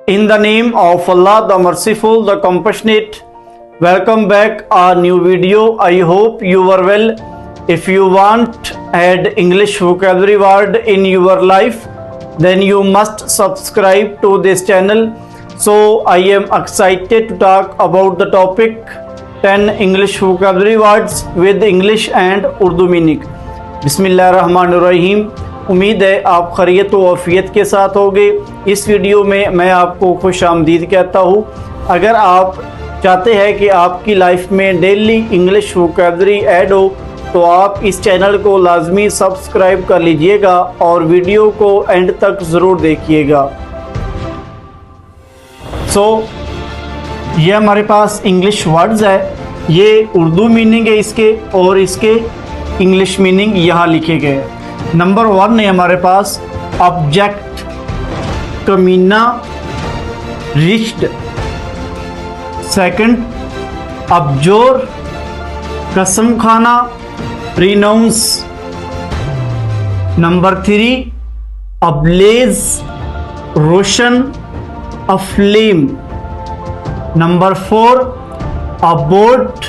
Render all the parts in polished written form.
In the name of Allah, the Merciful, the Compassionate, welcome back a new video. I hope you are well. If you want add English vocabulary word in your life, then you must subscribe to this channel. So I am excited to talk about the topic 10 English vocabulary words with English and Urdu meaning. बिस्मिल्लाहिर्रहमानिर्रहीम। उम्मीद है आप खैरियत व आफियत के साथ होंगे। इस वीडियो में मैं आपको खुश आमदीद कहता हूँ। अगर आप चाहते हैं कि आपकी लाइफ में डेली इंग्लिश वोकैबुलरी ऐड हो तो आप इस चैनल को लाजमी सब्सक्राइब कर लीजिएगा और वीडियो को एंड तक ज़रूर देखिएगा। ये हमारे पास इंग्लिश वर्ड्स है, ये उर्दू मीनिंग है इसके और इसके इंग्लिश मीनिंग यहाँ लिखे गए हैं। नंबर 1 है हमारे पास ऑब्जेक्ट, कमीना, रिच्ड। सेकंड अबजोर, कसम खाना, रिनाउंस। नंबर 3 अब्लेज, रोशन, अफ्लेम। नंबर 4 अबोट,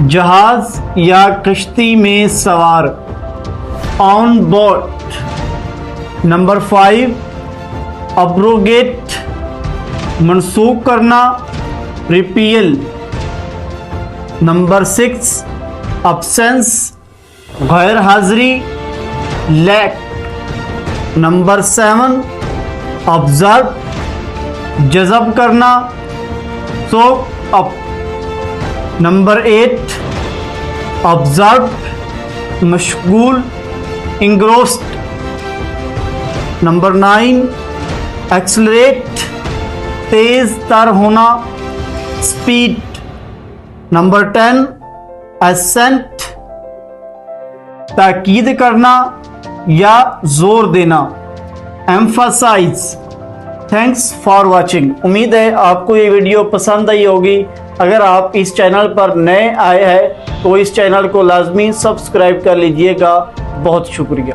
जहाज या कश्ती में सवार, ऑन बोट। नंबर 5 अब्रोगेट, मनसूख करना, रिपील। नंबर 6 अब्सेंस, गैर हाजिरी, लैक। नंबर 7 ऑब्जर्व, जज़ब करना, सोक अप। नंबर 8 ऑब्जर्व, मशगूल, इंग्रोस्ड। नंबर 9 एक्सेलरेट, तेज तर होना, स्पीड। नंबर 10 एसेंट, ताकीद करना या जोर देना, एम्फसाइज। Thanks for watching. उम्मीद है आपको ये वीडियो पसंद आई होगी। अगर आप इस चैनल पर नए आए हैं तो इस चैनल को लाजमी सब्सक्राइब कर लीजिएगा। बहुत शुक्रिया।